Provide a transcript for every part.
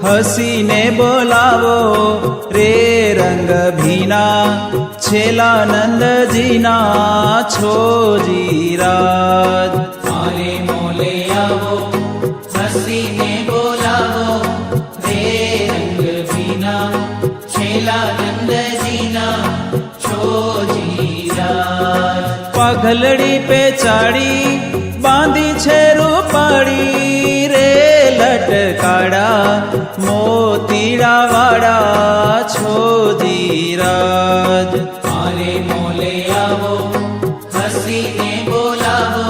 હસીને બોલાવો રે રંગ ભીના છેલા નંદજીના છોજીરાજ મારે મોલે આવો હસીને બોલાવો રે રંગ ભીના છેલા નંદજીના છોજીરાજ પગલડી પે ચાડી બાંધી છે રૂપાળી રે લટકાડા મોતીડા વાળા છોજીરાજ મારે મોલે આવો હસીને બોલાવો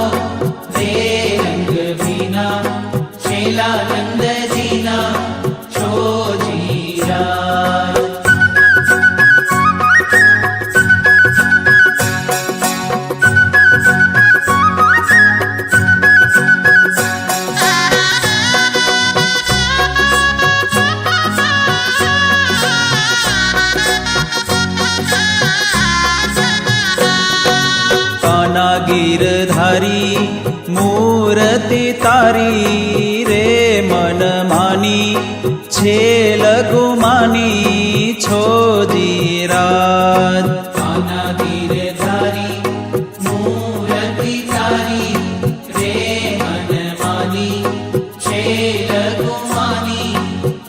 રે રંગ ભીના છેલા નંદજીના છોજીરાજ ગીરધારી મૂર્તિ તારી રે મન માની છે લઘુમાની છોજીરાજ કાના ગીરધારી મૂર્તિ તારી રે મન માની છે લઘુમાની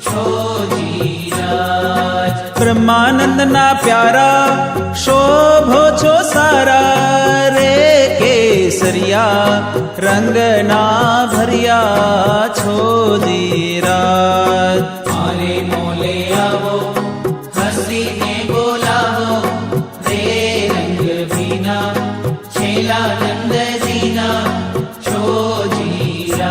છોજીરાજ બ્રહ્માનંદના પ્યારા શોભો છો સારા રે કેસરિયા રંગના ભર્યા છોજીરાજ મારે મોલે આવો હસીને બોલાવો રે રંગ ભીના છેલા નંદજીના છોજીરાજ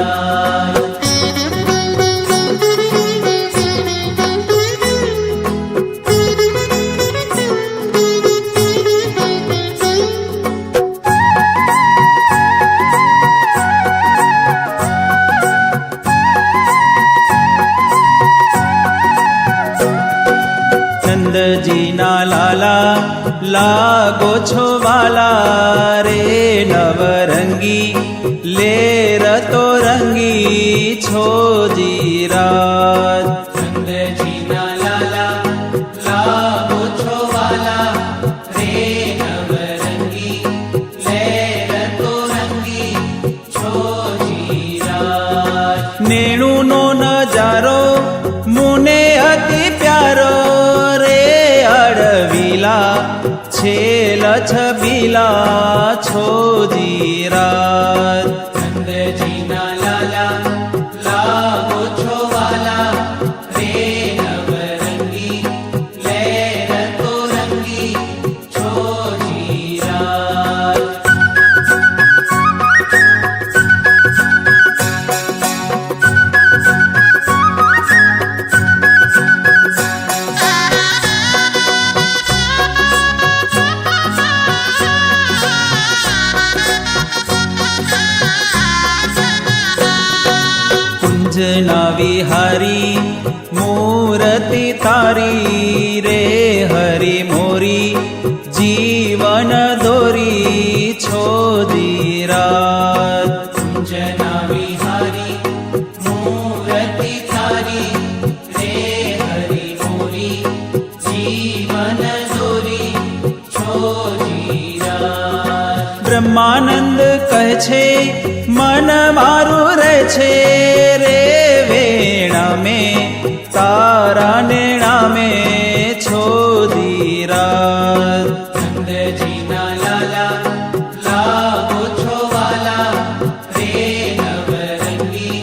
નંદજીના લાલા લાગો છો વાલા રે નવરંગી લેર તો રંગી છોજીરાજ નંદજીના લાલા લાગો છો વાલા રે નવરંગી લેર તો રંગી છોજીરાજ નેણુનો નજારો મુને અતિ પ્યારો રે અડવીલા છેલ છબીલા છોજીરાજ નંદજીના લાલા લાગો છો વાલા રે નવરંગી લેર તો રંગી છોજીરાજ કુંજના વિહારી મૂર્તિ તારી રે હરી મોરી જીવન દોરી છોજીરાજ કુંજના વિહારી મૂર્તિ તારી રે હરી મોરી જીવન દોરી છોજીરાજ બ્રહ્માનંદ કહે છે મન મારું રહે છે રે વેણા મેં તારા નેણા મેં છોજીરાજ નંદજીના લાલા લાગો છો વાલા રે નવરંગી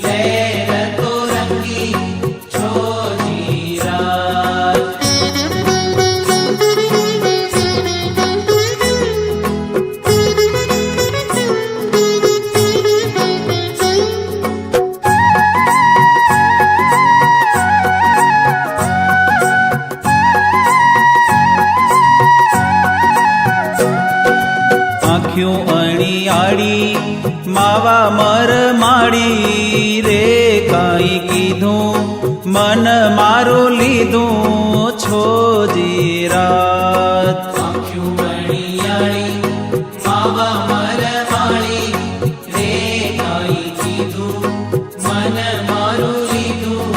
લેર તો રંગી છોજીરાજ આંખ્યું અણીયાળી માવા મર માડી રે કાંઈ કીધું મન મારું લીધું છોજીરાજ આંખ્યું મણિયાળી માવા મર માળી રે કાંઈ કીધું મન મારું લીધું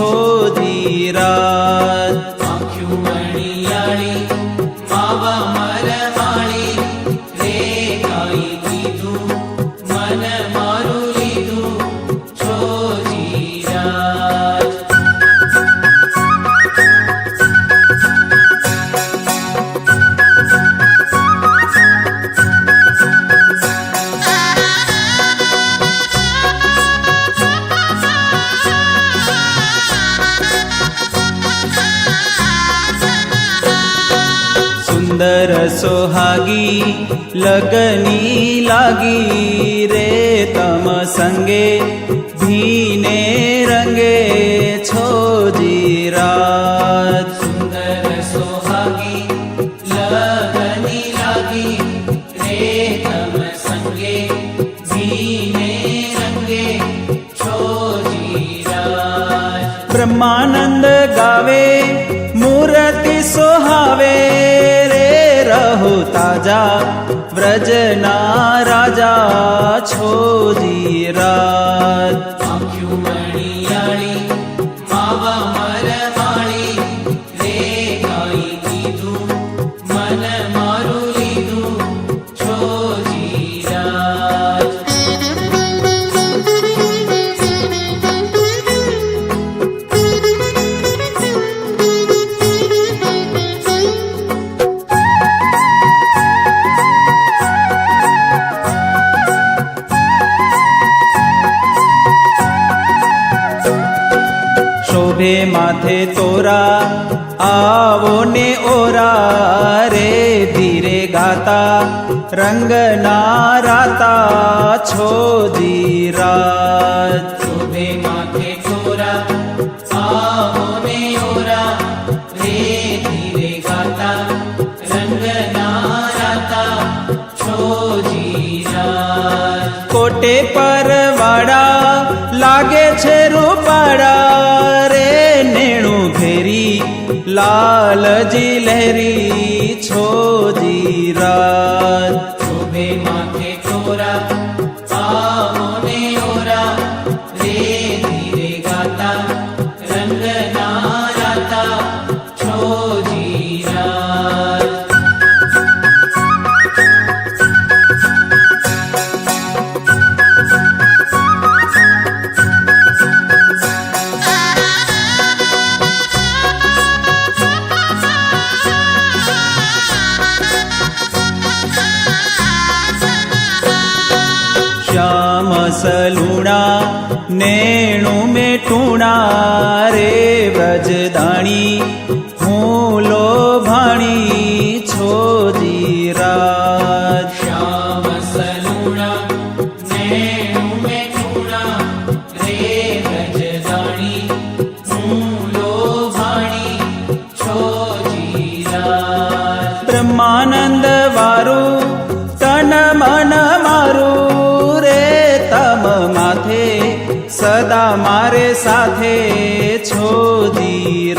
છોજી રાત આંખ્યું મણિયાળી માવા મરમાળી રે કાંઈ કીધું મન મારું લીધું છોજી રાત સુંદર સોહાગી લગની લાગી રે તમ સંગે ભીને રંગે છોજી રાત સુંદર સોહાગી લગની લાગી રે તમ સંગે ભીને રંગે છોજી રાત બ્રહ્માનંદ ગાવે મૂર્તિ સોહાવે રે રહો તાજા વ્રજના રાજા છોજી રાત આંખ્યું મણિયાળી માવા મરમાળી રે કાંઈ કીધું મન મારું લીધું છોજી રાત શોભે માથે તોરા આવો ને ઓરા રે ધીરે ગાતા રંગના રાતા છોજી રાત શોભે માથે તોરા આવો ને ઓરા રે ધીરે ગાતા રંગના રાતા છોજી રાત કોટે પરવાડા લાગે છે રૂપાડા રે નેણું ઘેરી લાલજી લહેરી છોજી રાત શોભે માથે તોરા આવો ને ઓરા રે ધીરે ગાતા રંગના રાતા છોજી રાત શ્યામ સલુણા નેણું મેટુણા રે વ્રજદાણી હું લોભાણી છોજી રાત શ્યામ સલુણા નેણું મેઠુણા રે વ્રજદાણી હું લોભાણી છોજી રાત બ્રહ્માનંદ વારું તન મન મારું રે તમ માથે સદા મારે સાથે છોજી